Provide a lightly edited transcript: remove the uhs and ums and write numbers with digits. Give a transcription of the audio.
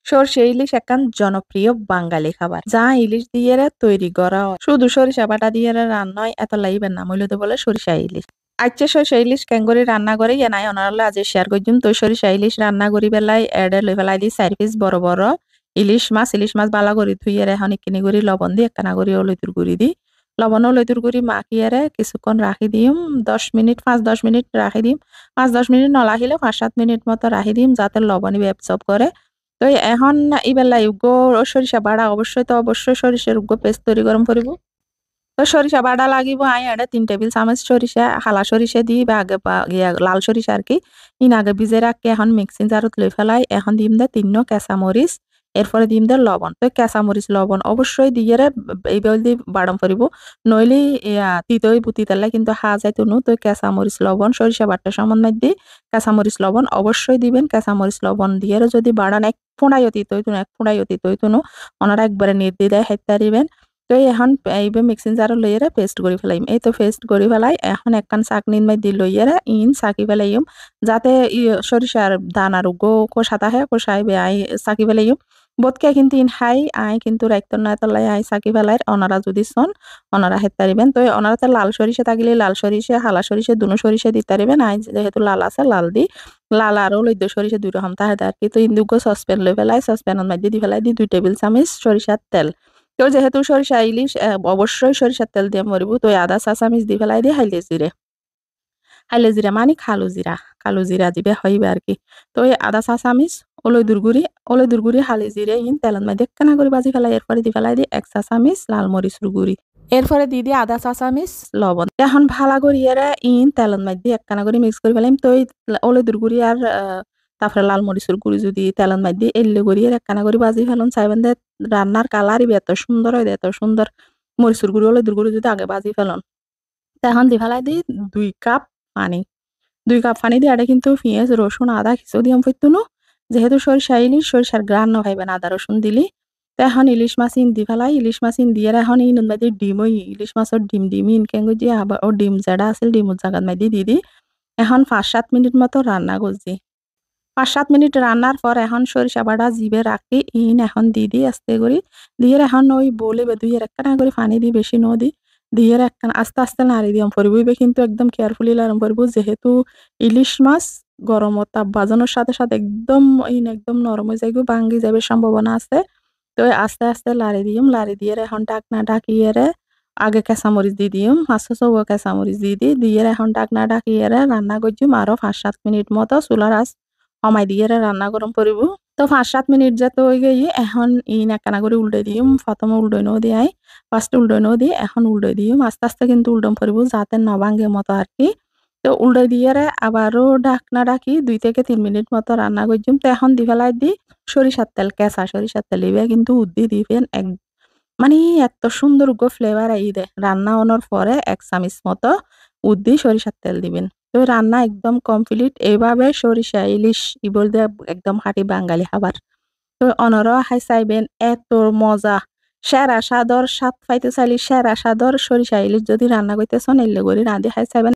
সরষে ইলিশ একখান জনপ্রিয় বাঙালি খাবার যা ইলিশ দিয়ে তৈরি করা হয়। শুধু সরিষা বাটা দিয়ে রান্না হয় এত লাইবেন না মূলত বলে সরিষা ইলিশ। আচ্ছা সরিষা ইলিশ কেঙ্গরি রান্না করে নাই অনারলে আজ শেয়ার করছুম তো সরিষা ইলিশ রান্না করি বেলায় এডে লই ফেলাই দি 4 পিস বড় বড় ইলিশ মাছ বালা করি ধুইয়ে এখন কিনি করি লবণ দি একখানা করি অলৈতুর গুড়ি দি লবণ অলৈতুর গুড়ি মাখিয়ে কিছুক্ষণ রাখি দিম 10 মিনিট 5-10 মিনিট রাখি দিম 5-10 মিনিট নলাখিলে 5-7 মিনিট মতো রাখি দিম যাতে লবণী ব্যবসব করে। তো এখন ইবেলা ইউগো সরিষা বাড়া অবশ্যই সরিষার উগ্গ পেস্ট তৈরি গরম করিব। তো সরিষা বাটা লাগিব আই এটা 3 টেবিল চামচ সরিষা হালা সরিষা দিই বা আগে লাল সরিষা আর কি ইন আগে ভিজে রাখকে এখন মিক্সিং জারত লই ফেলাই এখন দিম দে 3 কাঁচামরিচ এরপরে দিম দে লবণ তো কাঁচামরিচ লবণ অবশ্যই দিয়ে এইবার দিয়ে বাড়ম করিব নইলে তিতই বুতি তেলে কিন্তু হা যাইতো নু তো কাঁচামরিচ লবণ সরিষা বাটা সমান দি কাঁচামরিচ লবণ অবশ্যই দিবেন কাঁচামরিচ লবণ দিয়ে যদি বাড়ান এক ফোঁড়াই অতি তৈতুনো ওনারা একবারে নির্দ্বিধায় হেত্তা দিবেন। তো এখন এইবার মিক্সিং জারত লইয়েরা পেস্ট করে ফেলাইম এই তো পেস্ট করে ফেলাই এখন একখান চাকনির মধ্যে লইয়েরা ইন চাকি ফেলাইম যাতে সরিষার দানার গো কোষাতা হয় কোষাই বে আই চাকি ফেলাইম বোধকে কিন্তু ইন হাই আই কিন্তু রাইতন না তলাই আই চাকি ফেলাই ওনারা যদি সন ওনারা হেতারিবেন তো ওনারা তো লাল সরিষা থাকলে লাল সরিষা হালা সরিষা দুনো সরিষা দিতে পারিবেন আই যেহেতু লাল আছে লাল দি লাল আরও লইদ্য সরিষা দুই রকম তাহে আর কি তো ইন্দুগো সসপ্যান লই ফেলাই সসপ্যানের মধ্যে দি ফেলাই দি 2 টেবিল চামচ সরিষার তেল তো যেহেতু সরিষা ইলিশ অবশ্যই সরিষার তেল দিয়ে মরিব তো আদা চা চামিচ দি ফেলাই দিয়ে হাইলে জিরা মানে কালো জিরা দিবে হইবে আর কি তো এই আদা চা চামিচ ওলই দুরগুড়ি হালি জিরে ইন তেলের মধ্যে কেনা করে বাজি ফেলাই এরপরে দি ফেলাই দিয়ে 1 চা চামিচ লাল মরিচুর গুড়ি এরপরে দিয়ে আদা চা চামিচ লবণ এখন ভালা করি ইন তেলের মধ্যে একখানা করে মিক্স করে ফেলাম তো এই ওলই দুরগুড়ি আর তারপরে লাল মরিচুর গুড়ি যদি তেলের মধ্যে এল্লে করি একখানা করে বাজি ফেলুন চাইবেন দে রান্নার কালারই এত সুন্দর হয় এত সুন্দর মরিচুর গুঁড়ো হলে দুর্গুড়ি যদি আগে বাজি ফেলন তখন দি ফেলাই দি 2 কাপ পানি 2 কাপ পানি দিয়ে এটা কিন্তু পেঁয়াজ রসুন আদা কিছু দিয়াম ফেতুনো যেহেতু সরিষা ইলিশ সরিষার গ্রান নভাইবেন আদা রসুন দিলি তো এখন ইলিশ মাছ ইন দি ফেলাই ইলিশ মাছ ইন দিয়ে এখন ইন মধ্যে ডিম ওই ইলিশ মাছের ডিম ইন কেঙ্গু দিয়ে আবার ও ডিম যেটা আছে ডিমুর জায়গার মধ্যে দি এখন 5-7 মিনিট মতো রান্না করছি 5-7 মিনিট রান্নার পর এখন সরিষা বাটা জিবে রাখি ইন এখন দি আস্তে করি দিয়ে এখন ওই বলে দুইয়ের একটা করে পানি দি বেশি দি দিয়ে একটা আস্তে আস্তে নাড়ি দিয়াম পরিব কিন্তু একদম কেয়ারফুলি লাড়ম পরিব যেহেতু ইলিশ মাছ গরম তাপ বাজানোর সাথে সাথে একদম নরম হয়ে যাইব ভাঙ্গি যাবে সম্ভাবনা আছে তো আস্তে আস্তে লাড়ি দিয়ে এখন ডাকনা ডাকিয়ে আগে কাঁচামরিচ দি দিম 500 কাঁচামরিচ দিয়ে এখন ডাকনা ডাকিয়ে রান্না করছুম আরো 5-7 মিনিট মতো চুলার আঁচ কমাই দিয়ে রান্না গরম করিব তো 5-7 মিনিট যাতে হয়ে গিয়ে এখন ইন একখানা করে উল্টে দিম প্রথমে উল্টে নো দিয়াই ফার্স্ট উল্টে নো দিয়ে এখন উল্টে দিম আস্তে আস্তে কিন্তু উল্টম করিব যাতে নভাঙ্গে মতো আর কি তো উল্টে দিয়ে আবারও ডাকনা ডাকি 2 থেকে 3 মিনিট মতো রান্না করছুম তো এখন দি ফেলাই দি সরিষার তেল কেঁচা সরিষার তেল ইবে কিন্তু উদ্দি দিবেন মানে এত সুন্দর ফ্লেভার আই দে রান্না হওয়ার পরে 1 চামচ মতো উদ্দি সরিষার তেল দিবেন তো রান্না একদম কমপ্লিট এইভাবে সরিষা ইলিশ বল দিয়ে একদম খাঁটি বাঙালি খাবার তো অনরা হাই চাইবেন এত মজা সেরা সাদর স্বাদ পাইতে চাইলে সেরা সাদর সরিষা ইলিশ যদি রান্না করতেছেন এলে করে রাঁধে হাই চাইবেন